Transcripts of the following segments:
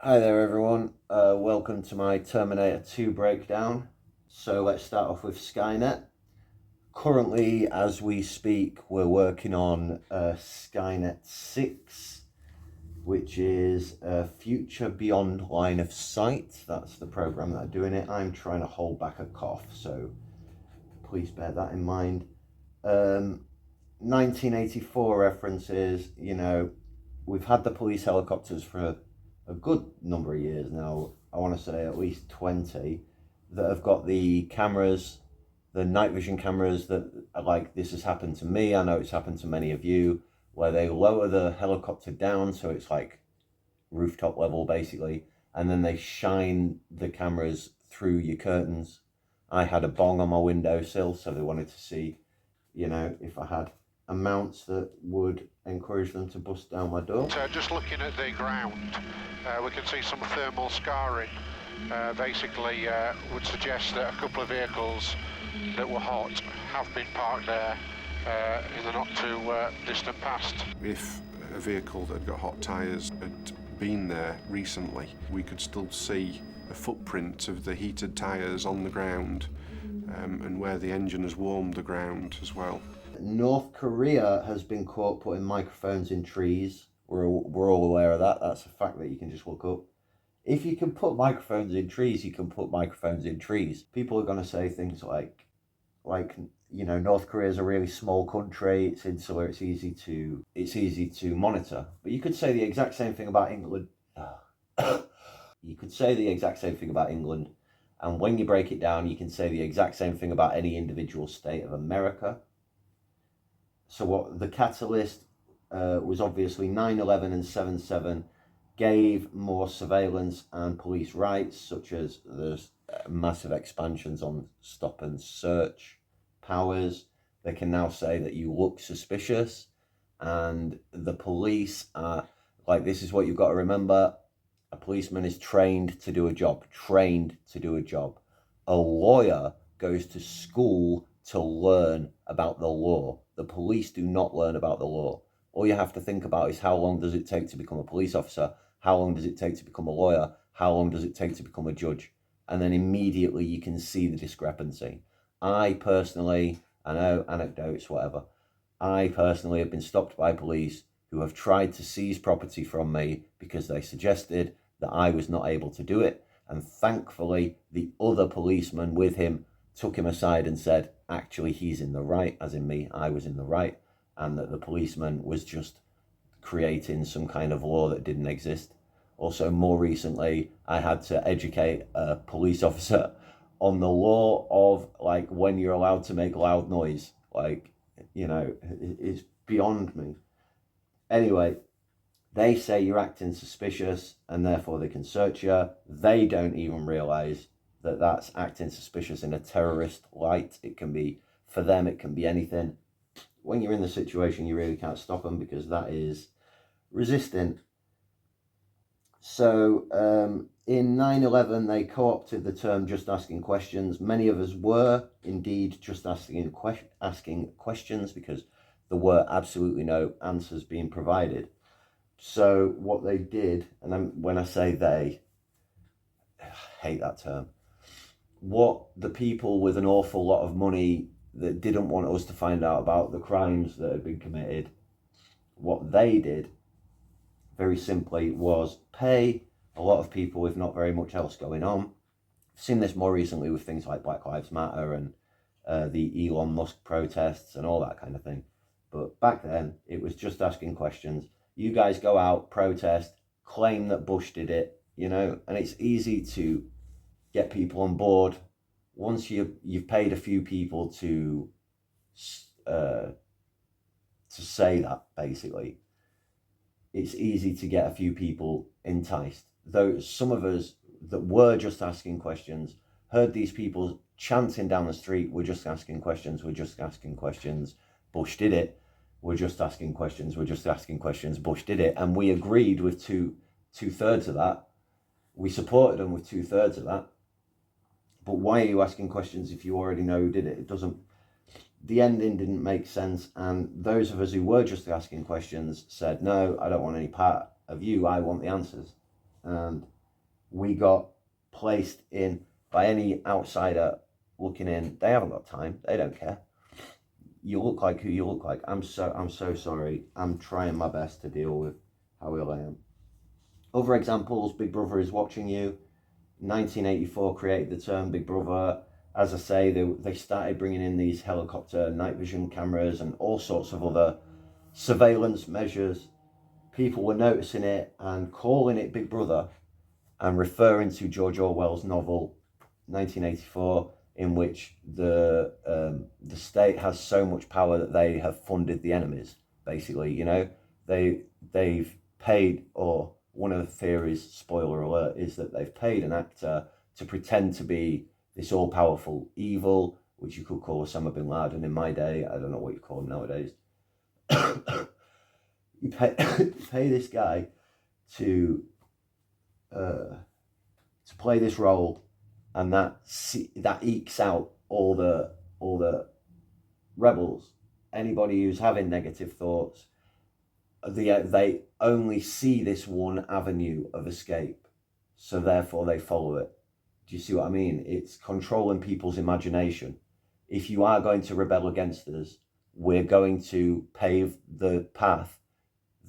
Hi there, everyone. Welcome to my Terminator 2 breakdown. So let's start off with Skynet. Currently, as we speak, we're working on Skynet 6, which is a future beyond line of sight. That's the program that I'm doing it. I'm trying to hold back a cough, so please bear that in mind. 1984 references, we've had the police helicopters for a good number of years now. I want to say at least 20 that have got the cameras, the night vision cameras that are like, this has happened to me. I know it's happened to many of you, where they lower the helicopter down so it's like rooftop level basically, and then they shine the cameras through your curtains. I had a bong on my windowsill, so they wanted to see, if I had amounts that would encourage them to bust down my door. So just looking at the ground, we can see some thermal scarring. Basically would suggest that a couple of vehicles that were hot have been parked there in the not too distant past. If a vehicle that had got hot tyres had been there recently, we could still see a footprint of the heated tyres on the ground and where the engine has warmed the ground as well. North Korea has been caught putting microphones in trees. We're all aware of that. That's a fact that you can just look up. If you can put microphones in trees, you can put microphones in trees. People are going to say things like, North Korea is a really small country. It's insular. It's easy to monitor. But you could say the exact same thing about England. You could say the exact same thing about England. And when you break it down, you can say the exact same thing about any individual state of America. So what the catalyst was obviously 9/11 and 7/7 gave more surveillance and police rights, such as there's massive expansions on stop and search powers. They can now say that you look suspicious, and the police are like, this is what you've got to remember. A policeman is trained to do a job, A lawyer goes to school to learn about the law. The police do not learn about the law. All you have to think about is, how long does it take to become a police officer? How long does it take to become a lawyer? How long does it take to become a judge? And then immediately you can see the discrepancy. I personally, I know, anecdotes, whatever. I personally have been stopped by police who have tried to seize property from me because they suggested that I was not able to do it. And thankfully, the other policeman with him took him aside and said, actually, he's in the right, as in me, I was in the right, and that the policeman was just creating some kind of law that didn't exist. Also, more recently, I had to educate a police officer on the law of, like, when you're allowed to make loud noise. It's beyond me. Anyway, they say you're acting suspicious and therefore they can search you. They don't even realize that that's acting suspicious in a terrorist light. It can be, for them, it can be anything. When you're in the situation, you really can't stop them because that is resisting. So in 9/11, they co-opted the term just asking questions. Many of us were indeed just asking questions because there were absolutely no answers being provided. So what they did, and when I say they, I hate that term, what the people with an awful lot of money that didn't want us to find out about the crimes that had been committed, what they did, very simply, was pay a lot of people with not very much else going on. I've seen this more recently with things like Black Lives Matter and the Elon Musk protests and all that kind of thing. But back then, it was just asking questions. You guys go out, protest, claim that Bush did it, and it's easy to get people on board once you've paid a few people to say that. Basically, it's easy to get a few people enticed. Though some of us that were just asking questions heard these people chanting down the street, we're just asking questions, Bush did it. We're just asking questions, Bush did it. And we agreed with two-thirds of that. We supported them with two-thirds of that. But why are you asking questions if you already know who did it? It doesn't. The ending didn't make sense. And those of us who were just asking questions said, no, I don't want any part of you. I want the answers. and we got placed in by any outsider looking in. They haven't got time. They don't care. You look like who you look like. I'm so sorry. I'm trying my best to deal with how ill I am. Other examples: Big Brother is watching you. 1984 created the term Big Brother. As I say, they started bringing in these helicopter night vision cameras and all sorts of other surveillance measures. People were noticing it and calling it Big Brother and referring to George Orwell's novel 1984, in which the state has so much power that they have funded the enemies. Basically, you know, they've paid, or one of the theories, spoiler alert, is that they've paid an actor to pretend to be this all-powerful evil, which you could call Osama bin Laden in my day. I don't know what you call him nowadays. you pay this guy to play this role, and that ekes out all the rebels. Anybody who's having negative thoughts, they only see this one avenue of escape, so therefore they follow it. Do you see what I mean? It's controlling people's imagination. If you are going to rebel against us, we're going to pave the path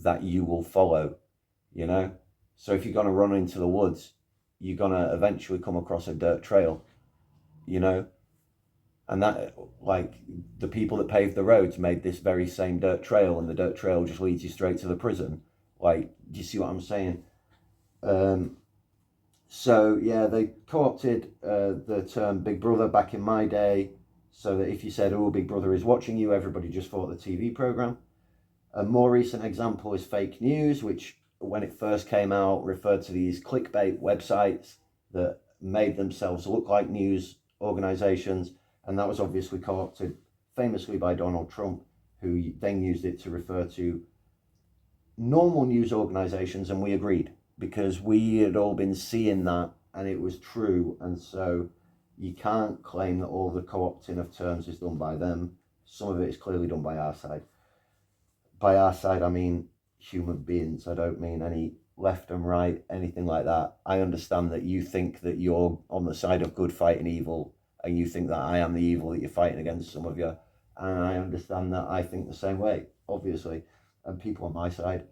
that you will follow, you know? So if you're going to run into the woods, you're going to eventually come across a dirt trail, you know? And that, like, the people that paved the roads made this very same dirt trail, and the dirt trail just leads you straight to the prison. Like, do you see what I'm saying? So, yeah, they co-opted the term Big Brother back in my day, so that if you said, oh, Big Brother is watching you, everybody just thought the TV program. A more recent example is fake news, which, when it first came out, referred to these clickbait websites that made themselves look like news organizations. And that was obviously co-opted famously by Donald Trump, who then used it to refer to normal news organizations. And we agreed, because we had all been seeing that and it was true. And so you can't claim that all the co-opting of terms is done by them. Some of it is clearly done by our side. By our side, I mean human beings. I don't mean any left and right, anything like that. I understand that you think that you're on the side of good fighting evil, and you think that I am the evil that you're fighting against, some of you. And I understand that I think the same way, obviously. And people on my side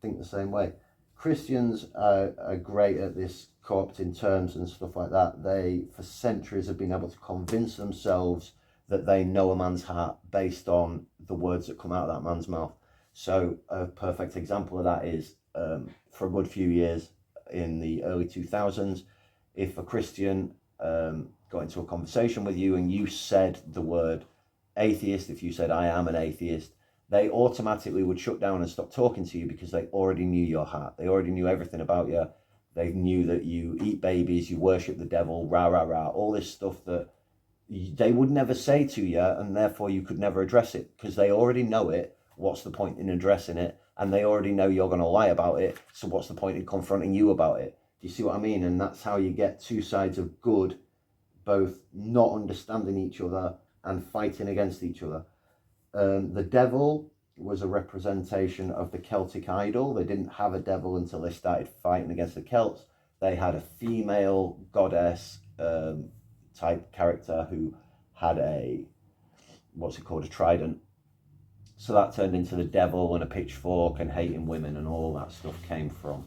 think the same way. Christians are great at this co-opting terms and stuff like that. They, for centuries, have been able to convince themselves that they know a man's heart based on the words that come out of that man's mouth. So a perfect example of that is, for a good few years in the early 2000s, if a Christian got into a conversation with you and you said the word atheist, if you said, I am an atheist, they automatically would shut down and stop talking to you, because they already knew your heart. They already knew everything about you. They knew that you eat babies, you worship the devil, rah, rah, rah, all this stuff that they would never say to you, and therefore you could never address it, because they already know it. What's the point in addressing it? And they already know you're going to lie about it, so what's the point in confronting you about it? Do you see what I mean? And that's how you get two sides of good, both not understanding each other and fighting against each other. The devil was a representation of the Celtic idol. They didn't have a devil until they started fighting against the Celts. They had a female goddess type character who had a, what's it called, a trident. So that turned into the devil, and a pitchfork, and hating women, and all that stuff came from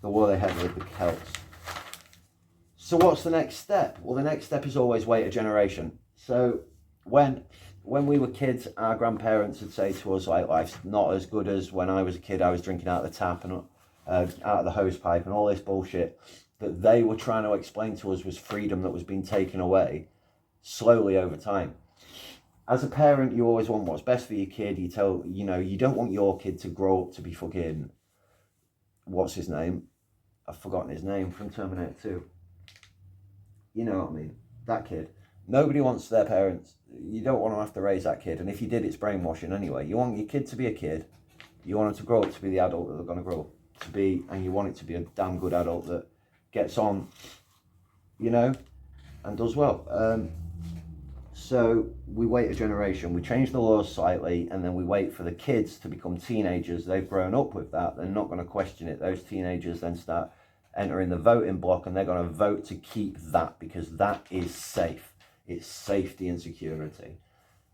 the war they had with the Celts. So what's the next step? Well, the next step is always wait a generation. So when we were kids, our grandparents would say to us, like, life's not as good as when I was a kid. I was drinking out of the tap and out of the hose pipe and all this bullshit that they were trying to explain to us was freedom that was being taken away slowly over time. As a parent, you always want what's best for your kid. You don't want your kid to grow up to be fucking, what's his name? I've forgotten his name from Terminator 2. You know what I mean? That kid. Nobody wants their parents. You don't want to have to raise that kid. And if you did, it's brainwashing anyway. You want your kid to be a kid. You want them to grow up to be the adult that they're going to grow up to be. And you want it to be a damn good adult that gets on, and does well. So we wait a generation. We change the laws slightly, and then we wait for the kids to become teenagers. They've grown up with that. They're not going to question it. Those teenagers then start enter in the voting block, and they're going to vote to keep that because that is safe. It's safety and security.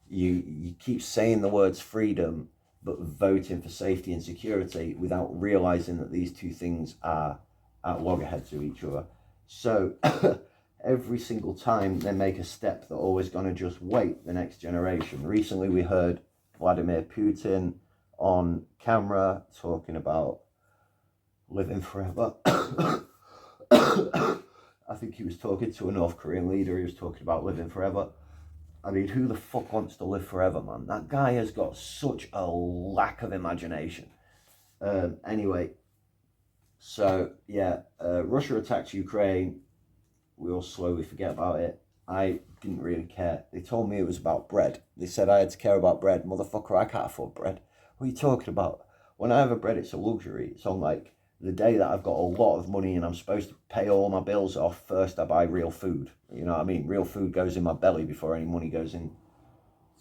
You keep saying the words freedom, but voting for safety and security without realizing that these two things are at loggerheads to each other. So every single time they make a step, they're always going to just wait the next generation. Recently, we heard Vladimir Putin on camera talking about living forever. I think he was talking to a North Korean leader. He was talking about living forever. I mean, who the fuck wants to live forever, man? That guy has got such a lack of imagination. Anyway, so yeah, Russia attacked Ukraine. We all slowly forget about it. I didn't really care. They told me it was about bread. They said I had to care about bread. Motherfucker, I can't afford bread. What are you talking about? When I have a bread, it's a luxury. It's on like the day that I've got a lot of money and I'm supposed to pay all my bills off. First, I buy real food. You know what I mean? Real food goes in my belly before any money goes in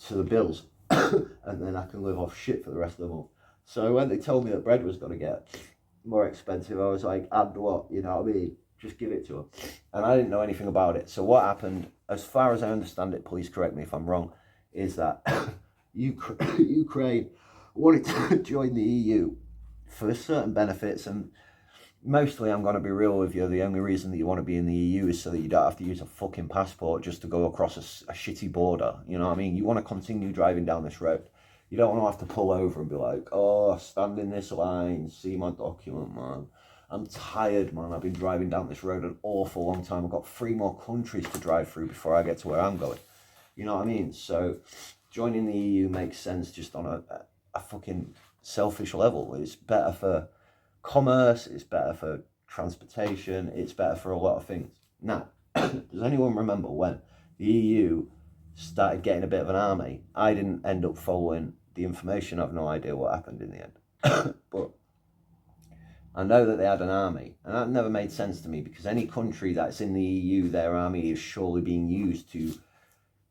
to the bills. And then I can live off shit for the rest of the month. So when they told me that bread was going to get more expensive, I was like, and what? You know what I mean? Just give it to them. And I didn't know anything about it. So what happened, as far as I understand it, please correct me if I'm wrong, is that Ukraine wanted to join the EU for certain benefits, and mostly, I'm going to be real with you, the only reason that you want to be in the EU is so that you don't have to use a fucking passport just to go across a shitty border. You know what I mean? You want to continue driving down this road. You don't want to have to pull over and be like, oh, stand in this line, see my document, man. I'm tired, man. I've been driving down this road an awful long time. I've got 3 more countries to drive through before I get to where I'm going. You know what I mean? So joining the EU makes sense just on a fucking selfish level. It's better for commerce, it's better for transportation, it's better for a lot of things. Now, does anyone remember when the EU started getting a bit of an army? I didn't end up following the information. I've no idea what happened in the end. But I know that they had an army, and that never made sense to me because any country that's in the EU, their army is surely being used to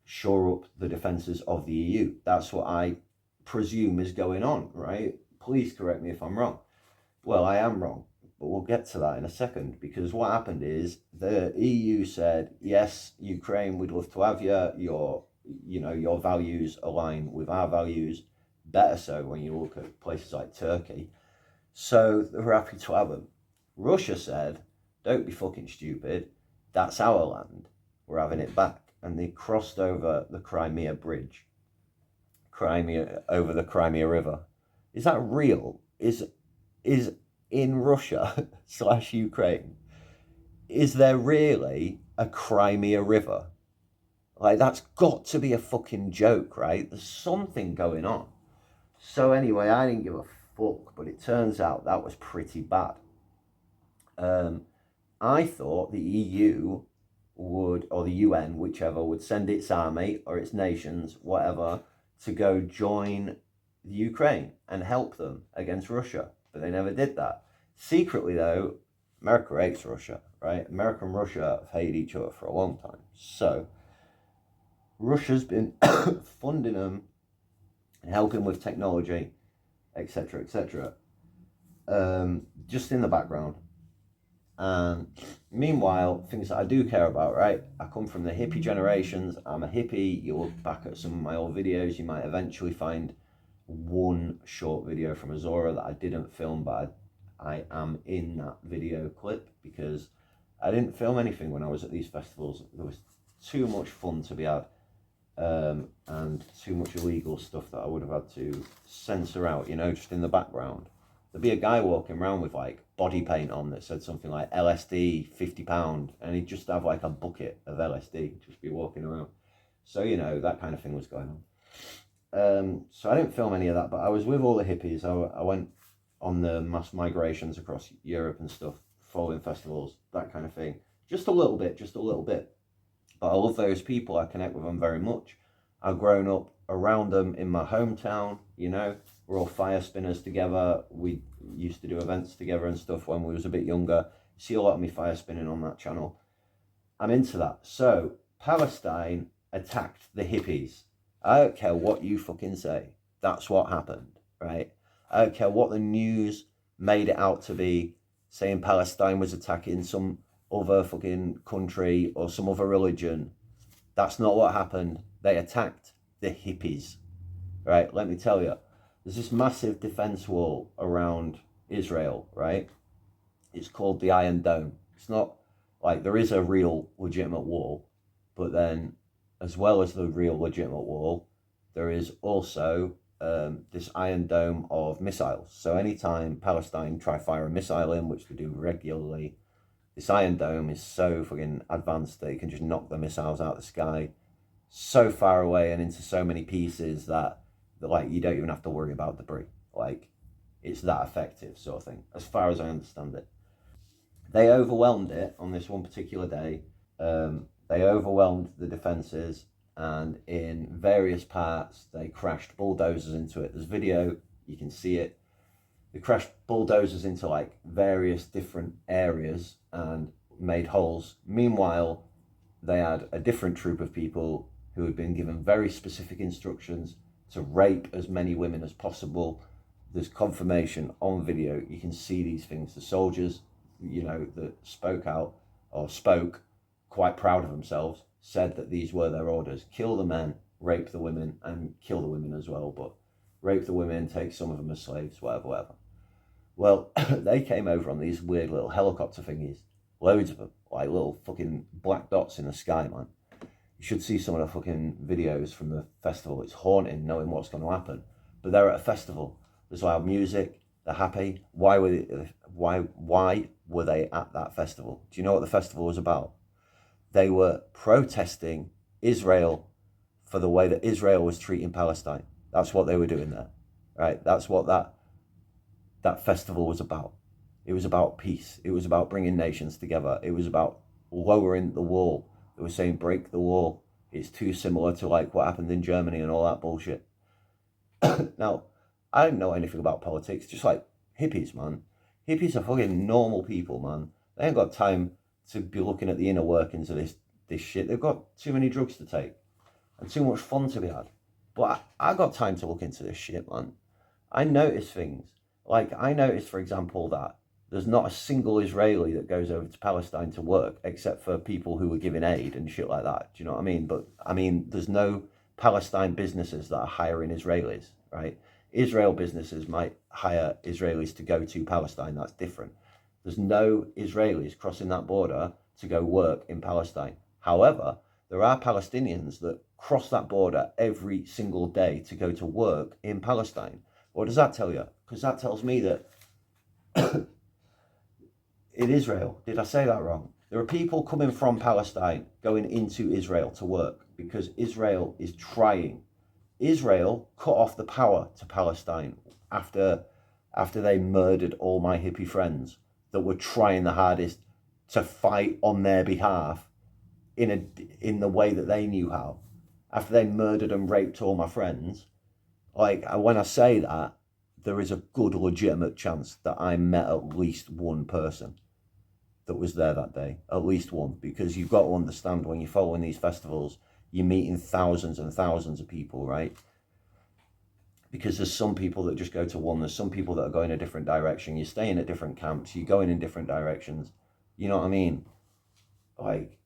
shore up the defences of the EU. That's what I presume is going on, right? Please correct me if I'm wrong. Well, I am wrong, but we'll get to that in a second, because what happened is the EU said, yes, Ukraine, we'd love to have you. Your values align with our values, better so when you look at places like Turkey. So they were happy to have them. Russia said, don't be fucking stupid. That's our land. We're having it back. And they crossed over the Crimea Bridge. Over the Crimea River. Is that real? Is in Russia / Ukraine, is there really a Crimea River? Like, that's got to be a fucking joke, right? There's something going on. So anyway, I didn't give a fuck, but it turns out that was pretty bad. I thought the EU would, or the UN, whichever, would send its army or its nations, whatever, to go join the Ukraine and help them against Russia. But they never did that. Secretly, though, America hates Russia, right? America and Russia have hated each other for a long time. So Russia's been funding them and helping with technology, etc., etc., just in the background. And meanwhile, things that I do care about, right? I come from the hippie generations. I'm a hippie. You look back at some of my old videos, you might eventually find one short video from Azora that I didn't film, but I am in that video clip because I didn't film anything when I was at these festivals. There was too much fun to be had, and too much illegal stuff that I would have had to censor out, just in the background. There'd be a guy walking around with like body paint on that said something like LSD, £50, and he'd just have like a bucket of LSD, just be walking around. So, that kind of thing was going on. So I didn't film any of that, but I was with all the hippies. I went on the mass migrations across Europe and stuff, following festivals, that kind of thing. Just a little bit. But I love those people. I connect with them very much. I've grown up around them in my hometown, We're all fire spinners together. We used to do events together and stuff when we was a bit younger. You see a lot of me fire spinning on that channel. I'm into that. So, Palestine attacked the hippies. I don't care what you fucking say. That's what happened, right? I don't care what the news made it out to be. saying Palestine was attacking some other fucking country or some other religion. That's not what happened. They attacked the hippies, right? Let me tell you, there's this massive defense wall around Israel, right? It's called the Iron Dome. It's not like there is a real legitimate wall, but then as well as the real legitimate wall, there is also this Iron Dome of missiles. So anytime Palestine try fire a missile in, which they do regularly, this Iron Dome is so fucking advanced that it can just knock the missiles out of the sky so far away and into so many pieces that like you don't even have to worry about debris. Like, it's that effective, sort of thing, as far as I understand it. They overwhelmed it on this one particular day. They overwhelmed the defences, and in various parts they crashed bulldozers into it. There's video, you can see it. They crashed bulldozers into like various different areas and made holes. Meanwhile, they had a different troop of people who had been given very specific instructions to rape as many women as possible. There's confirmation on video. You can see these things. The soldiers, you know, that spoke out or spoke quite proud of themselves, said that these were their orders. Kill the men, rape the women, and kill the women as well, but rape the women, take some of them as slaves, whatever. Well, they came over on these weird little helicopter thingies, loads of them, like little fucking black dots in the sky, man. You should see some of the fucking videos from the festival. It's haunting knowing what's going to happen. But they're at a festival. There's loud music. They're happy. Why were they at that festival? Do you know what the festival was about? They were protesting Israel for the way that Israel was treating Palestine. That's what they were doing there, right? That's what that festival was about. It was about peace. It was about bringing nations together. It was about lowering the wall. They were saying, break the wall. It's too similar to like what happened in Germany and all that bullshit. Now, I don't know anything about politics, just like hippies, man. Hippies are fucking normal people, man. They ain't got time to be looking at the inner workings of this shit. They've got too many drugs to take and too much fun to be had. But I got time to look into this shit, man. I notice things. Like, I noticed, for example, that there's not a single Israeli that goes over to Palestine to work except for people who were giving aid and shit like that. Do you know what I mean? But, I mean, there's no Palestine businesses that are hiring Israelis, right? Israel businesses might hire Israelis to go to Palestine. That's different. There's no Israelis crossing that border to go work in Palestine. However, there are Palestinians that cross that border every single day to go to work in Palestine. What does that tell you? Because that tells me that in Israel, did I say that wrong? There are people coming from Palestine going into Israel to work because Israel is trying. Israel cut off the power to Palestine after they murdered all my hippie friends that were trying the hardest to fight on their behalf in the way that they knew how. After they murdered and raped all my friends, like, when I say that, there is a good legitimate chance that I met at least one person that was there that day, at least one, because you've got to understand when you're following these festivals, you're meeting thousands and thousands of people, right? Because there's some people that just go to one, there's some people that are going a different direction, you're staying at different camps, you're going in different directions, you know what I mean? Like,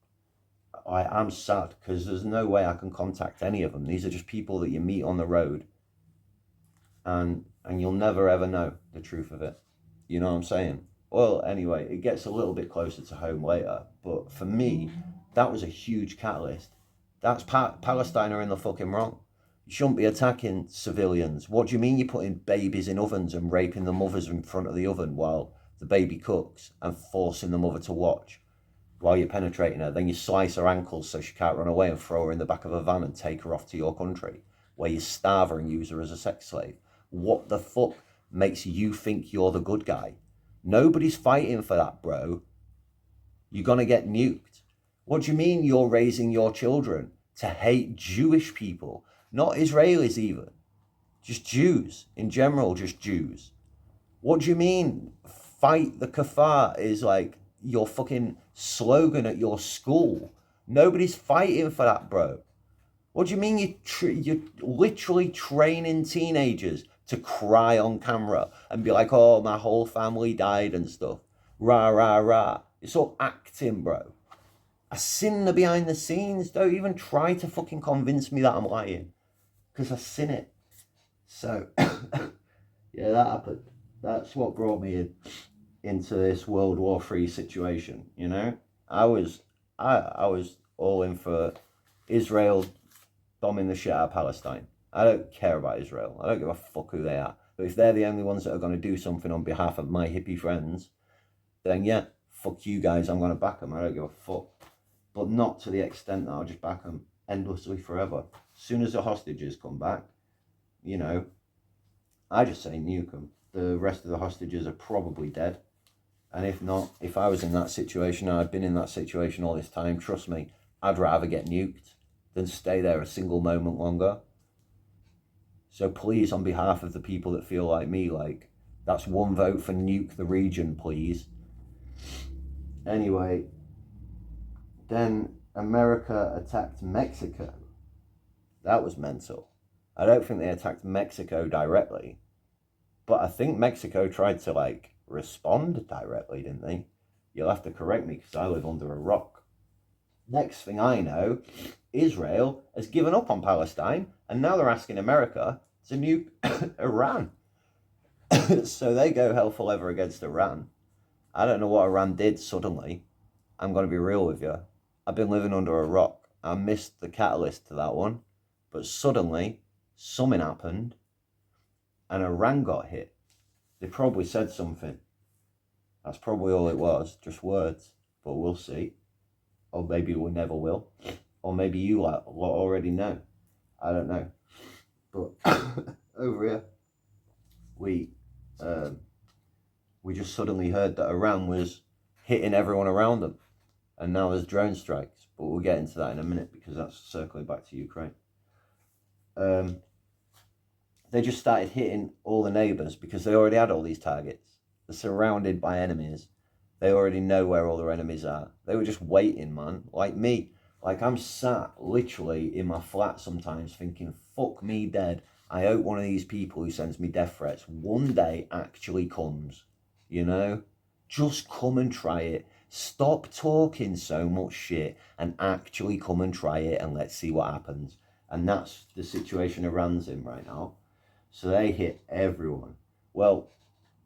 I'm sad because there's no way I can contact any of them. These are just people that you meet on the road, and you'll never ever know the truth of it. You know what I'm saying? Well, anyway, it gets a little bit closer to home later, but for me, that was a huge catalyst. That's Palestine are in the fucking wrong. You shouldn't be attacking civilians. What do you mean you're putting babies in ovens and raping the mothers in front of the oven while the baby cooks and forcing the mother to watch while you're penetrating her? Then you slice her ankles so she can't run away and throw her in the back of a van and take her off to your country where you starve her and use her as a sex slave. What the fuck makes you think you're the good guy? Nobody's fighting for that, bro. You're gonna get nuked. What do you mean you're raising your children to hate Jewish people? Not Israelis even. Just Jews. In general, just Jews. What do you mean fight the kafar is like your fucking slogan at your school? Nobody's fighting for that, bro. What do you mean you're literally training teenagers to cry on camera and be like, oh, my whole family died and stuff? rah, rah, rah. It's all acting, bro. I seen the behind the scenes. Don't even try to fucking convince me that I'm lying. Because I seen it. So, yeah, that happened. That's what brought me into this World War III situation, you know? I was all in for Israel bombing the shit out of Palestine. I don't care about Israel. I don't give a fuck who they are. But if they're the only ones that are going to do something on behalf of my hippie friends, then yeah, fuck you guys, I'm going to back them. I don't give a fuck. But not to the extent that I'll just back them endlessly forever. As soon as the hostages come back, you know, I just say nuke them. The rest of the hostages are probably dead. And if not, if I was in that situation, I'd been in that situation all this time, trust me, I'd rather get nuked than stay there a single moment longer. So please, on behalf of the people that feel like me, like, that's one vote for nuke the region, please. Anyway, then America attacked Mexico. That was mental. I don't think they attacked Mexico directly, but I think Mexico tried to, like, respond directly, didn't they? You'll have to correct me because I live under a rock. Next thing I know, Israel has given up on Palestine and now they're asking America to nuke Iran. So they go hell for leather against Iran. I don't know what Iran did suddenly. I'm going to be real with you. I've been living under a rock. I missed the catalyst to that one. But suddenly, something happened and Iran got hit. They probably said something. That's probably all it was, just words. But we'll see. Or maybe we never will. Or maybe you already know. I don't know. But over here, we just suddenly heard that Iran was hitting everyone around them. And now there's drone strikes. But we'll get into that in a minute because that's circling back to Ukraine. They just started hitting all the neighbours because they already had all these targets. They're surrounded by enemies. They already know where all their enemies are. They were just waiting, man. Like me. Like I'm sat literally in my flat sometimes thinking, fuck me dead. I hope one of these people who sends me death threats one day actually comes. You know? Just come and try it. Stop talking so much shit and actually come and try it and let's see what happens. And that's the situation Iran's in right now. So they hit everyone. Well,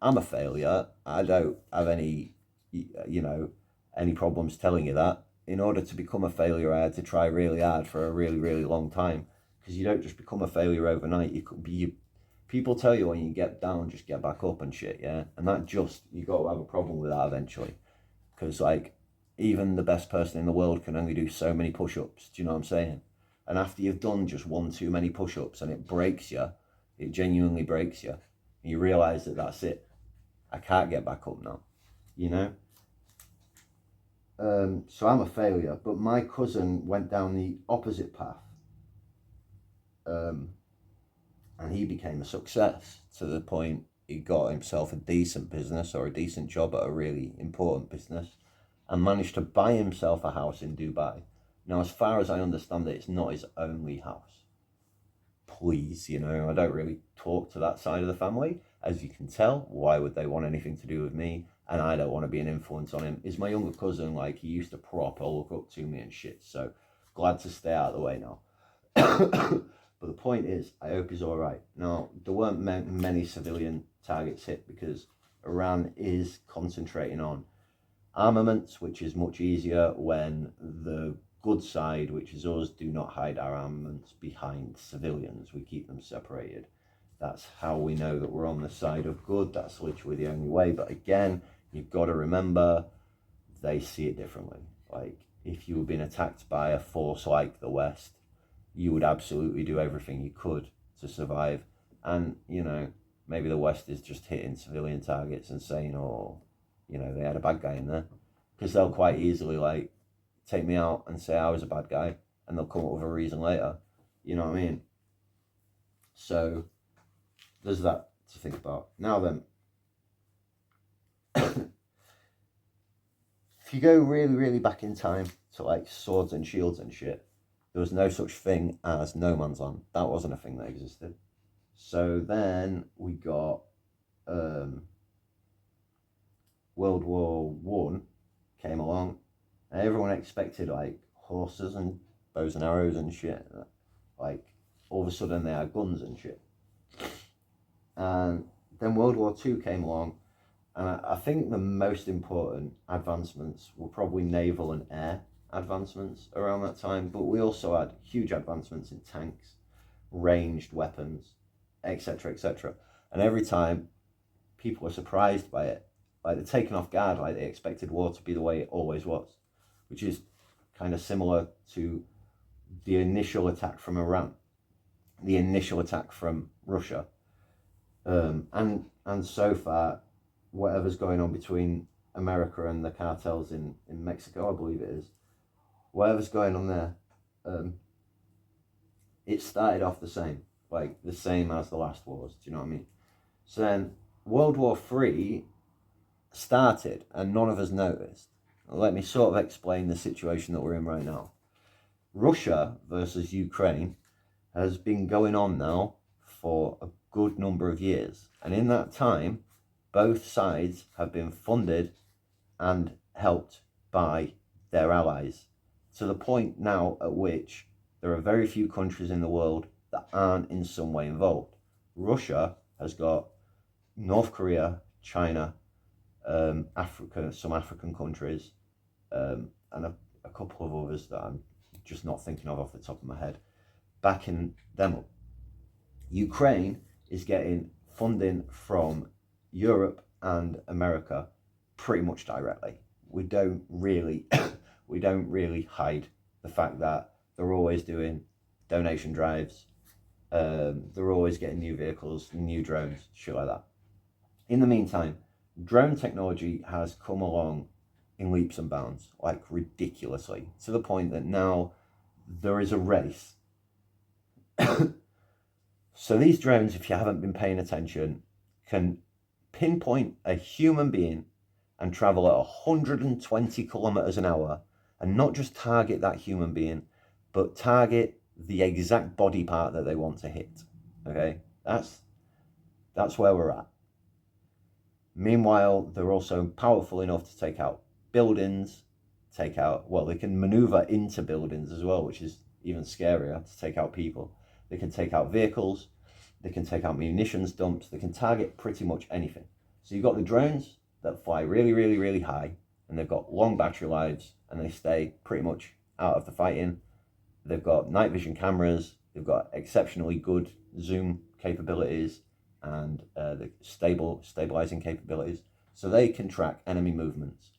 I'm a failure. I don't have any, any problems telling you that. In order to become a failure, I had to try really hard for a really, really long time. Because you don't just become a failure overnight. People tell you when you get down, just get back up and shit, yeah? And you got to have a problem with that eventually. Because, like, even the best person in the world can only do so many push-ups. Do you know what I'm saying? And after you've done just one too many push-ups and it breaks you, it genuinely breaks you. And you realise that that's it. I can't get back up now, you know? So I'm a failure, but my cousin went down the opposite path. And he became a success to the point he got himself a decent business or a decent job at a really important business and managed to buy himself a house in Dubai. Now, as far as I understand it, it's not his only house. Please, I don't really talk to that side of the family. As you can tell, why would they want anything to do with me? And I don't want to be an influence on him. Is my younger cousin, like, he used to proper look up to me and shit. So, glad to stay out of the way now. But the point is, I hope he's all right. Now, there weren't many civilian targets hit because Iran is concentrating on armaments, which is much easier when the good side, which is us, do not hide our armaments behind civilians. We keep them separated. That's how we know that we're on the side of good. That's literally the only way. But again, you've got to remember, they see it differently. Like, if you were being attacked by a force like the West, you would absolutely do everything you could to survive. And, maybe the West is just hitting civilian targets and saying, they had a bad guy in there. Because they'll quite easily, like, take me out and say I was a bad guy. And they'll come up with a reason later. You know what I mean? So, there's that to think about. Now then, if you go really, really back in time to, like, swords and shields and shit, there was no such thing as no man's land. That wasn't a thing that existed. So then we got World War One came along, and everyone expected like horses and bows and arrows and shit. Like all of a sudden they had guns and shit. And then World War Two came along, and I think the most important advancements were probably naval and air advancements around that time. But we also had huge advancements in tanks, ranged weapons, etc., etc. And every time people are surprised by it, like they're taken off guard, like they expected war to be the way it always was, which is kind of similar to the initial attack from Iran, the initial attack from Russia, and so far, whatever's going on between America and the cartels in Mexico, I believe it is, whatever's going on there, it started off the same, like the same as the last wars. Do you know what I mean? So then World War Three started, and none of us noticed. Let me sort of explain the situation that we're in right now. Russia versus Ukraine has been going on now for a good number of years, and in that time, both sides have been funded and helped by their allies, to the point now at which there are very few countries in the world that aren't in some way involved. Russia has got North Korea, China, Africa, some African countries, and a couple of others that I'm just not thinking of off the top of my head, backing them up. Ukraine is getting funding from Europe and America pretty much directly. We don't really hide the fact that they're always doing donation drives. They're always getting new vehicles, new drones, shit like that. In the meantime, drone technology has come along in leaps and bounds, like ridiculously, to the point that now there is a race. So these drones, if you haven't been paying attention, can pinpoint a human being and travel at 120 kilometers an hour, and not just target that human being, but target the exact body part that they want to hit. Okay, that's where we're at. Meanwhile, they're also powerful enough to take out buildings, they can maneuver into buildings as well, which is even scarier, to take out people. They can take out vehicles, they can take out munitions dumps, they can target pretty much anything. So you've got the drones that fly really, really, really high, and they've got long battery lives, and they stay pretty much out of the fighting. They've got night vision cameras, they've got exceptionally good zoom capabilities, and the stabilizing capabilities, so they can track enemy movements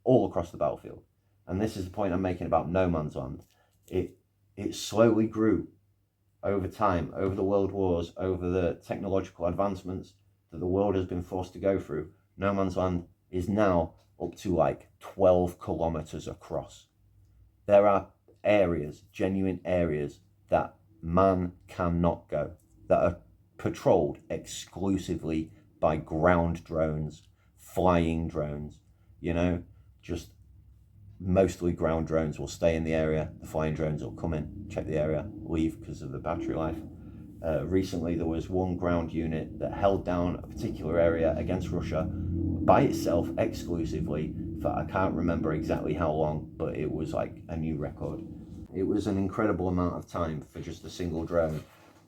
all across the battlefield. And this is the point I'm making about no man's land. It slowly grew over time, over the world wars, over the technological advancements that the world has been forced to go through. No man's land is now up to like 12 kilometers across. There are areas, genuine areas, that man cannot go, that are patrolled exclusively by ground drones, flying drones, just mostly ground drones will stay in the area. The flying drones will come in, check the area, leave because of the battery life. Recently, there was one ground unit that held down a particular area against Russia by itself exclusively for, I can't remember exactly how long, but it was like a new record. It was an incredible amount of time for just a single drone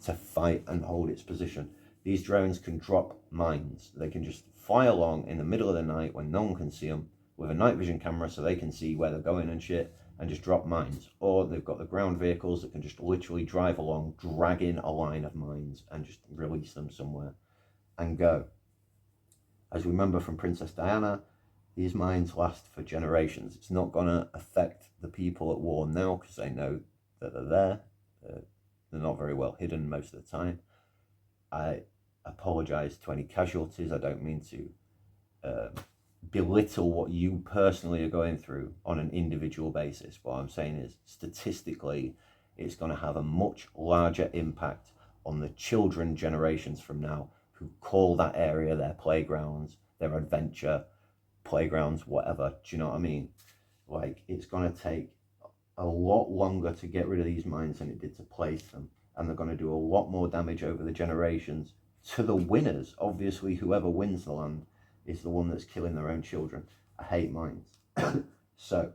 to fight and hold its position. These drones can drop mines. They can just fly along in the middle of the night when no one can see them, with a night vision camera so they can see where they're going and shit, and just drop mines. Or they've got the ground vehicles that can just literally drive along, dragging a line of mines and just release them somewhere and go. As we remember from Princess Diana, these mines last for generations. It's not going to affect the people at war now because they know that they're there. They're not very well hidden most of the time. I apologise to any casualties. I don't mean to belittle what you personally are going through on an individual basis. What I'm saying is, statistically, it's going to have a much larger impact on the children generations from now who call that area their playgrounds, their adventure playgrounds, whatever. Do you know what I mean? Like, it's going to take a lot longer to get rid of these mines than it did to place them, and they're going to do a lot more damage over the generations to the winners. Obviously, whoever wins the land is the one that's killing their own children. I hate mines. So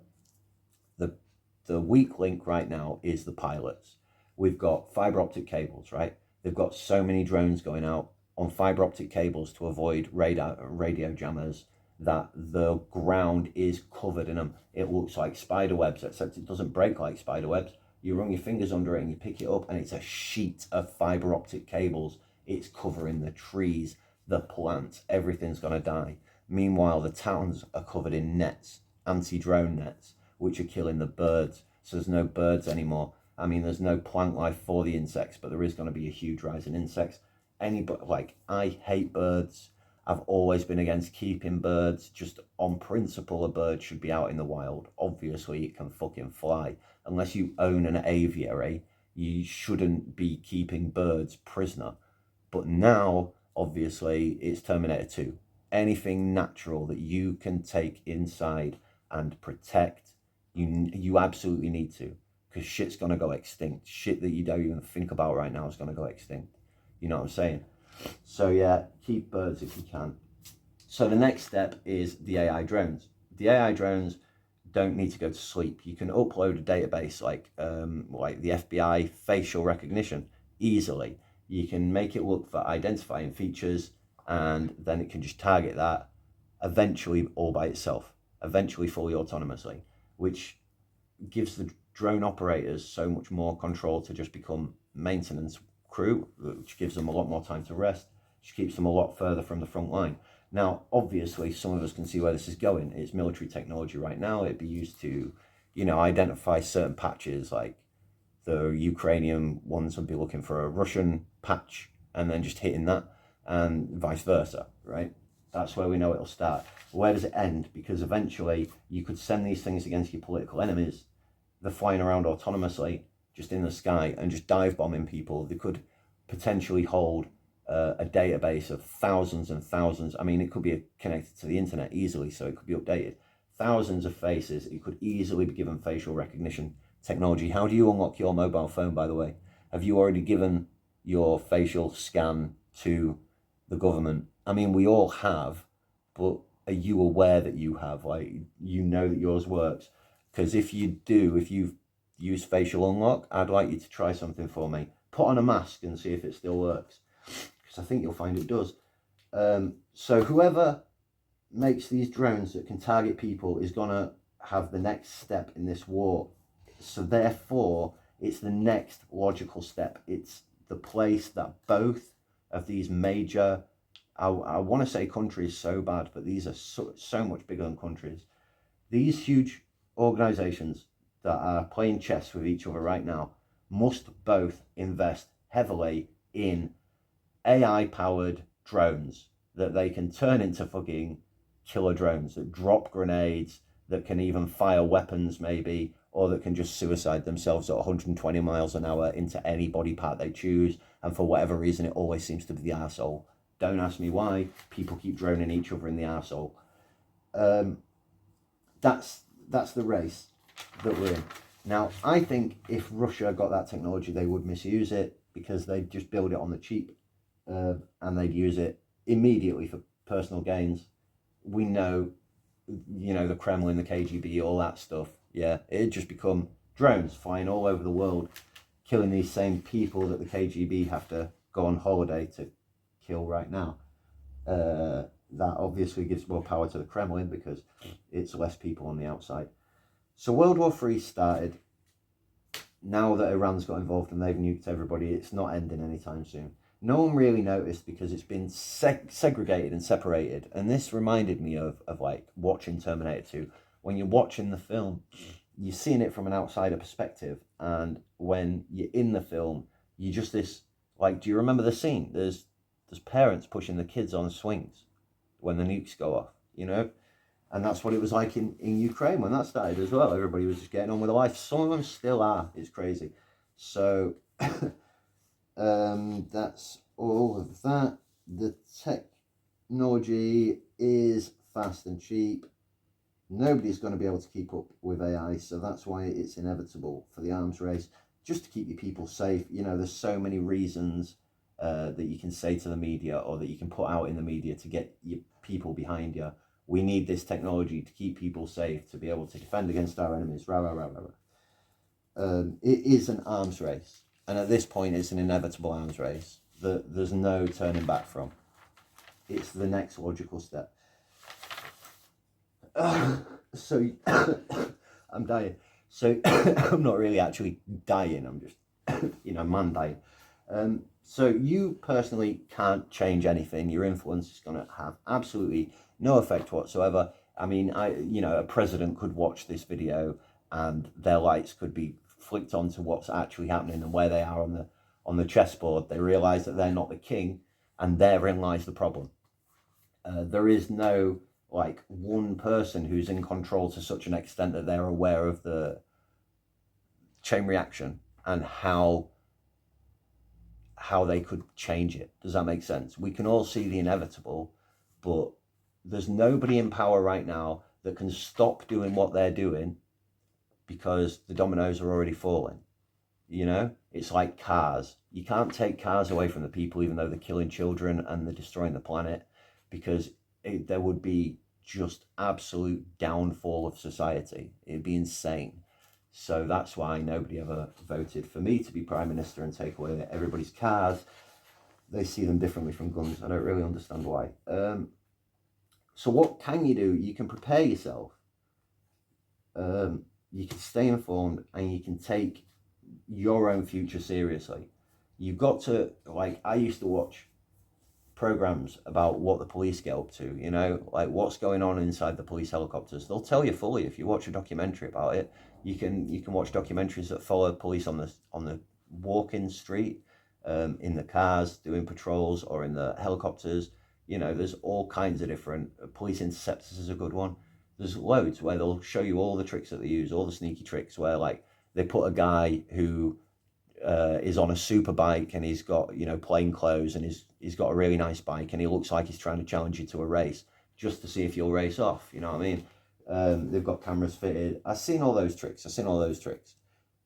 the weak link right now is the pilots. We've got fiber optic cables, right? They've got so many drones going out on fiber optic cables to avoid radio jammers that the ground is covered in them. It looks like spider webs, except it doesn't break like spider webs. You run your fingers under it and you pick it up and it's a sheet of fiber optic cables. It's covering the trees, the plants, everything's gonna die. Meanwhile, the towns are covered in nets, anti-drone nets, which are killing the birds. So there's no birds anymore. I mean, there's no plant life for the insects, but there is going to be a huge rise in insects. I hate birds. I've always been against keeping birds. Just on principle, a bird should be out in the wild. Obviously, it can fucking fly. Unless you own an aviary, you shouldn't be keeping birds prisoner. But now, obviously, it's Terminator 2. Anything natural that you can take inside and protect, you absolutely need to, because shit's gonna go extinct. Shit that you don't even think about right now is gonna go extinct. You know what I'm saying? So yeah, keep birds if you can. So the next step is the AI drones. The AI drones don't need to go to sleep. You can upload a database like the FBI facial recognition easily. You can make it look for identifying features, and then it can just target that, eventually all by itself, eventually fully autonomously, which gives the drone operators so much more control to just become maintenance crew, which gives them a lot more time to rest, which keeps them a lot further from the front line. Now, obviously, some of us can see where this is going. It's military technology right now. It'd be used to, identify certain patches, like the Ukrainian ones would be looking for a Russian patch and then just hitting that, and vice versa, right? That's where we know it'll start. Where does it end? Because eventually you could send these things against your political enemies. They're flying around autonomously, just in the sky, and just dive bombing people. They could potentially hold a database of thousands and thousands. I mean, it could be connected to the internet easily, so it could be updated. Thousands of faces. It could easily be given facial recognition technology. How do you unlock your mobile phone, by the way? Have you already given your facial scan to the government? I mean, we all have, but are you aware that you have? Like, you know that yours works? Because if you do, if you've used facial unlock, I'd like you to try something for me. Put on a mask and see if it still works, because I think you'll find it does. So whoever makes these drones that can target people is going to have the next step in this war. So therefore, it's the next logical step. It's the place that both of these major, I want to say countries so bad, but these are so much bigger than countries. These huge organizations that are playing chess with each other right now must both invest heavily in AI powered drones that they can turn into fucking killer drones that drop grenades, that can even fire weapons maybe, or that can just suicide themselves at 120 miles an hour into any body part they choose. And for whatever reason, it always seems to be the arsehole. Don't ask me why. People keep droning each other in the arsehole. That's the race that we're in. Now, I think if Russia got that technology, they would misuse it, because they'd just build it on the cheap, and they'd use it immediately for personal gains. We know, the Kremlin, the KGB, all that stuff. Yeah, it'd just become drones flying all over the world, killing these same people that the KGB have to go on holiday to kill right now. That obviously gives more power to the Kremlin, because it's less people on the outside. So World War III started. Now that Iran's got involved and they've nuked everybody, it's not ending anytime soon. No one really noticed, because it's been segregated and separated. And this reminded me of like watching Terminator 2. When you're watching the film, you're seeing it from an outsider perspective. And when you're in the film, you just do you remember the scene? There's parents pushing the kids on swings when the nukes go off, And that's what it was like in Ukraine when that started as well. Everybody was just getting on with their life. Some of them still are. It's crazy. So that's all of that. The technology is fast and cheap. Nobody's going to be able to keep up with AI. So that's why it's inevitable for the arms race, just to keep your people safe. There's so many reasons that you can say to the media or that you can put out in the media to get your people behind you. We need this technology to keep people safe, to be able to defend against our enemies. Rah, rah, rah, rah, rah. It is an arms race. And at this point, it's an inevitable arms race that there's no turning back from. It's the next logical step. So, I'm dying. So, I'm not really actually dying. I'm just, man dying. So you personally can't change anything. Your influence is going to have absolutely no effect whatsoever. I mean, a president could watch this video and their lights could be flicked onto what's actually happening and where they are on the chessboard. They realize that they're not the king, and therein lies the problem. There is no one person who's in control to such an extent that they're aware of the chain reaction and how they could change it. Does that make sense? We can all see the inevitable, but there's nobody in power right now that can stop doing what they're doing because the dominoes are already falling. It's like cars. You can't take cars away from the people, even though they're killing children and they're destroying the planet, because there would be just absolute downfall of society. It'd be insane. So that's why nobody ever voted for me to be Prime Minister and take away everybody's cars. They see them differently from guns. I don't really understand why. So what can you do? You can prepare yourself. You can stay informed, and you can take your own future seriously. You've got to, I used to watch programs about what the police get up to, what's going on inside the police helicopters. They'll tell you fully if you watch a documentary about it. You can watch documentaries that follow police on the walking street, in the cars doing patrols, or in the helicopters. There's all kinds of different. Police interceptors is a good one. There's loads where they'll show you all the tricks that they use, all the sneaky tricks where they put a guy who is on a super bike and he's got plain clothes and he's got a really nice bike and he looks like he's trying to challenge you to a race just to see if you'll race off. You know what I mean? They've got cameras fitted. I've seen all those tricks.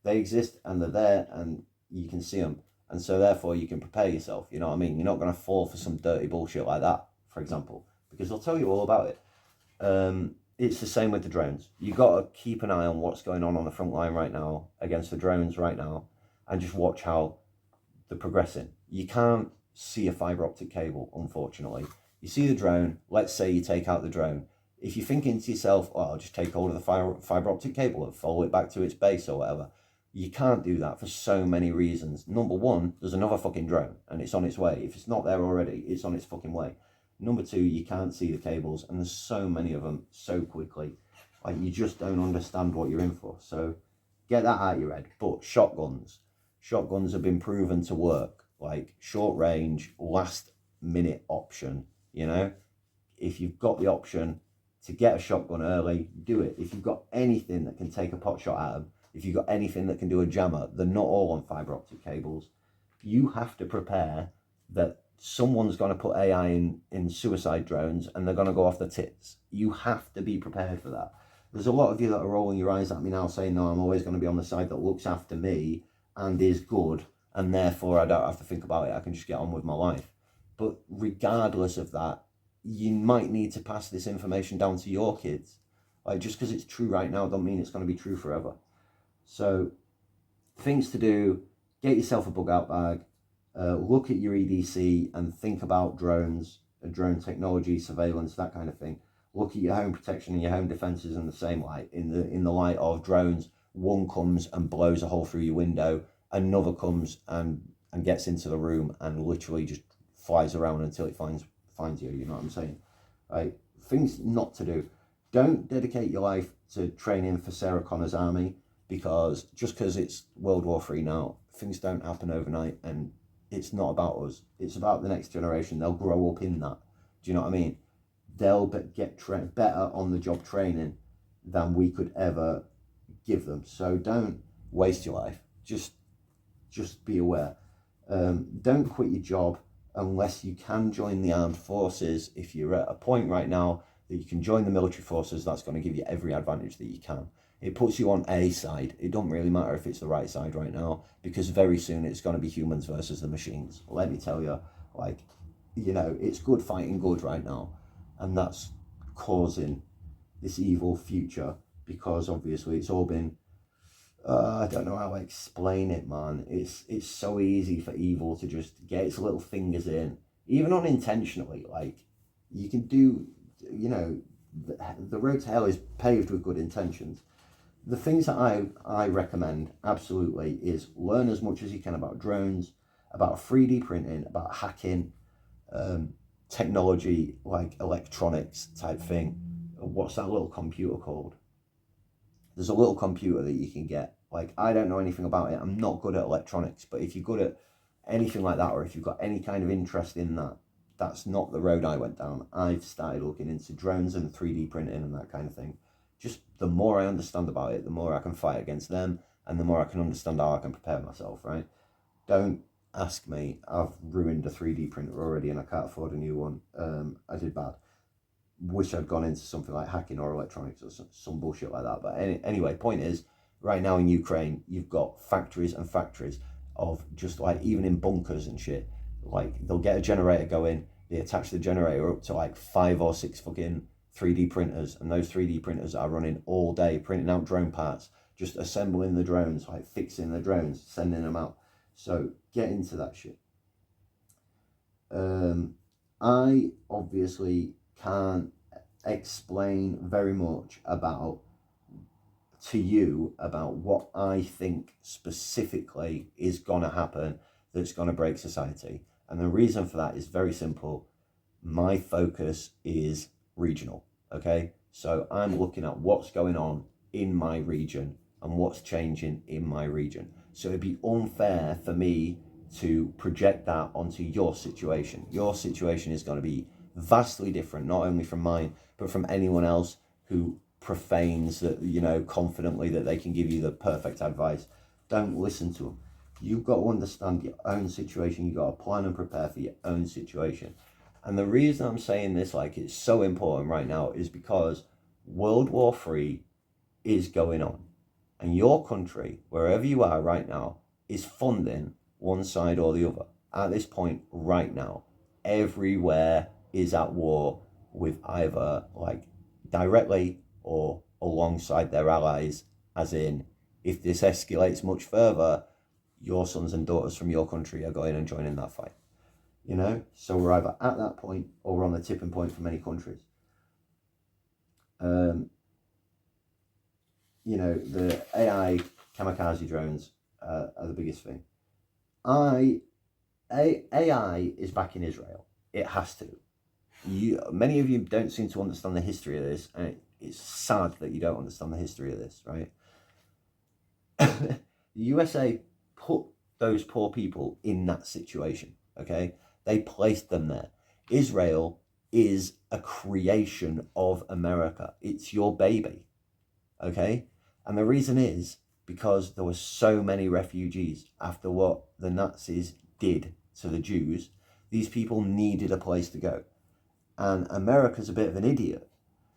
They exist and they're there and you can see them. And so therefore you can prepare yourself. You know what I mean? You're not going to fall for some dirty bullshit like that, for example, because they'll tell you all about it. It's the same with the drones. You've got to keep an eye on what's going on the front line right now against the drones right now, and just watch how they're progressing. You can't see a fibre optic cable, unfortunately. You see the drone, let's say you take out the drone. If you're thinking to yourself, oh, I'll just take hold of the fibre optic cable and follow it back to its base or whatever, you can't do that for so many reasons. Number one, there's another fucking drone and it's on its way. If it's not there already, it's on its fucking way. Number two, you can't see the cables, and there's so many of them so quickly. You just don't understand what you're in for. So get that out of your head. But shotguns have been proven to work. Short range, last minute option. If you've got the option to get a shotgun early, do it. If you've got anything that can take a pot shot at them, if you've got anything that can do a jammer, they're not all on fibre optic cables. You have to prepare that someone's going to put AI in suicide drones and they're going to go off the tits. You have to be prepared for that. There's a lot of you that are rolling your eyes at me now saying, no, I'm always going to be on the side that looks after me and is good, and therefore I don't have to think about it. I can just get on with my life. But regardless of that, you might need to pass this information down to your kids. Just because it's true right now don't mean it's going to be true forever. So things to do: get yourself a bug out bag. Look at your EDC and think about drones, drone technology, surveillance, that kind of thing. Look at your home protection and your home defences in the same light. In the light of drones, one comes and blows a hole through your window, another comes and gets into the room and literally just flies around until it finds you. You know what I'm saying? Things not to do. Don't dedicate your life to training for Sarah Connor's army, because just because it's World War III now, things don't happen overnight, and it's not about us. It's about the next generation. They'll grow up in that. Do you know what I mean? They'll get better on the job training than we could ever give them. So don't waste your life. Just be aware. Don't quit your job unless you can join the armed forces. If you're at a point right now that you can join the military forces, that's going to give you every advantage that you can. It puts you on a side. It don't really matter if it's the right side right now, because very soon it's going to be humans versus the machines. Let me tell you, like, it's good fighting good right now, and that's causing this evil future, because obviously it's all been I don't know how to explain it, man. It's so easy for evil to just get its little fingers in, even unintentionally. Like, you can do, the road to hell is paved with good intentions. The things that I recommend absolutely is learn as much as you can about drones, about 3D printing, about hacking, technology like electronics type thing. What's that little computer called? There's a little computer that you can get. Like, I don't know anything about it. I'm not good at electronics, but if you're good at anything like that, or if you've got any kind of interest in that, that's not the road I went down. I've started looking into drones and 3D printing and that kind of thing. Just the more I understand about it, the more I can fight against them, and the more I can understand how I can prepare myself, right? Don't ask me. I've ruined a 3D printer already and I can't afford a new one. I did bad. Wish I'd gone into something like hacking or electronics or some bullshit like that. But anyway, point is, right now in Ukraine, you've got factories and factories of just like, even in bunkers and shit, like they'll get a generator going, they attach the generator up to like 5 or 6 fucking 3D printers, and those 3D printers are running all day, printing out drone parts, just assembling the drones, like fixing the drones, sending them out. So get into that shit. I obviously can't explain very much to you about what I think specifically is going to happen that's going to break society. And the reason for that is very simple. My focus is regional, okay? So I'm looking at what's going on in my region and what's changing in my region. So it'd be unfair for me to project that onto your situation. Your situation is going to be vastly different, not only from mine, but from anyone else who profanes that, confidently that they can give you the perfect advice. Don't listen to them. You've got to understand your own situation. You've got to plan and prepare for your own situation. And the reason I'm saying this, like, it's so important right now, is because World War III is going on. And your country, wherever you are right now, is funding one side or the other. At this point, right now, everywhere is at war with either, like, directly or alongside their allies, as in, if this escalates much further, your sons and daughters from your country are going and joining that fight. So we're either at that point or we're on the tipping point for many countries. The AI kamikaze drones are the biggest thing. AI is back in Israel. It has to. Many of you don't seem to understand the history of this, and it's sad that you don't understand the history of this, right? The USA put those poor people in that situation, okay? They placed them there. Israel is a creation of America. It's your baby, okay? And the reason is because there were so many refugees after what the Nazis did to the Jews. These people needed a place to go. And America's a bit of an idiot.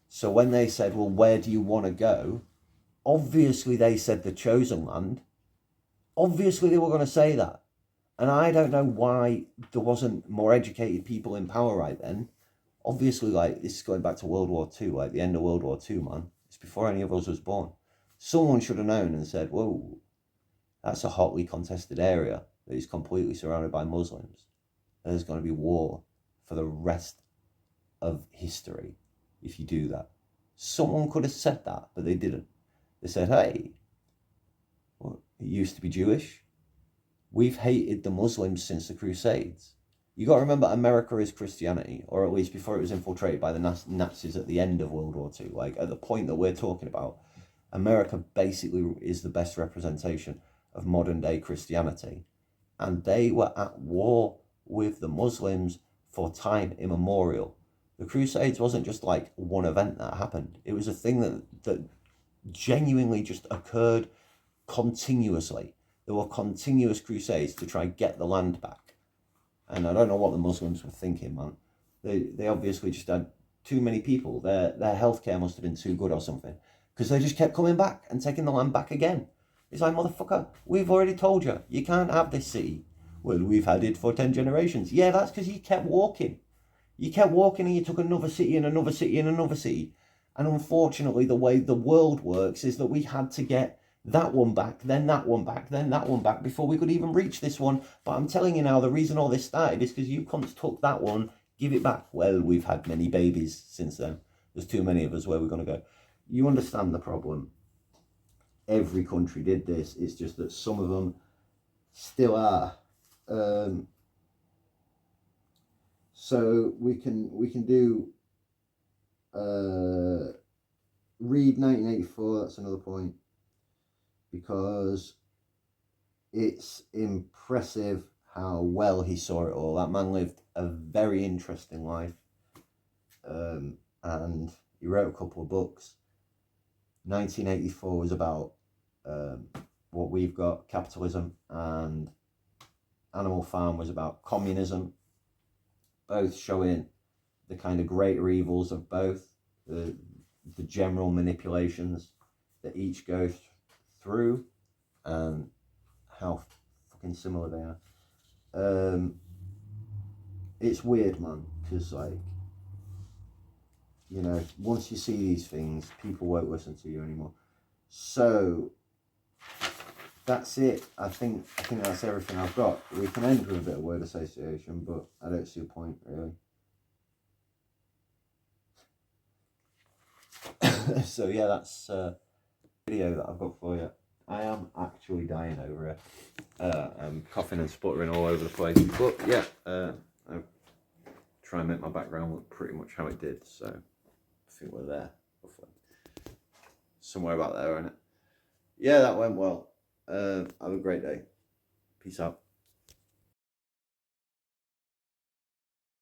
So when they said, well, where do you want to go? Obviously they said the chosen land. Obviously they were going to say that. And I don't know why there wasn't more educated people in power right then. Obviously, like, this is going back to World War II, like the end of World War II, man. It's before any of us was born. Someone should have known and said, whoa, that's a hotly contested area that is completely surrounded by Muslims. There's going to be war for the rest of history if you do that. Someone could have said that, but they didn't. They said, hey, well, it used to be Jewish. We've hated the Muslims since the Crusades. You got to remember, America is Christianity, or at least before it was infiltrated by the Nazis at the end of World War II. Like, at the point that we're talking about, America basically is the best representation of modern day Christianity. And they were at war with the Muslims for time immemorial. The Crusades wasn't just like one event that happened. It was a thing that genuinely just occurred continuously. There were continuous crusades to try and get the land back. And I don't know what the Muslims were thinking, man. They obviously just had too many people. Their healthcare must have been too good or something. because they just kept coming back and taking the land back again. It's like, motherfucker, we've already told you, you can't have this city. Well, we've had it for 10 generations. Yeah, that's because you kept walking. You kept walking and you took another city and another city and another city. And unfortunately, the way the world works is that we had to get that one back, then that one back, then that one back before we could even reach this one. But I'm telling you now, the reason all this started is because you cunts took that one, give it back. Well, we've had many babies since then. There's too many of us. Where we're going to go? You understand the problem. Every country did this. It's just that some of them still are. So we can do read 1984. That's another point, because it's impressive how well he saw it all. That man lived a very interesting life, and he wrote a couple of books. 1984 was about what we've got, capitalism, and Animal Farm was about communism, both showing the kind of greater evils of both, the general manipulations that each go through, and how fucking similar they are. It's weird, man, because, like, you know, once you see these things, people won't listen to you anymore. So that's it. I think that's everything I've got. We can end with a bit of word association, but I don't see a point, really. So yeah, that's a video that I've got for you. I am actually dying over it. I'm coughing and sputtering all over the place. But yeah, I'll try and make my background look pretty much how it did. So I think we're there, roughly. Somewhere about there, isn't it? Yeah, that went well. Have a great day. Peace out.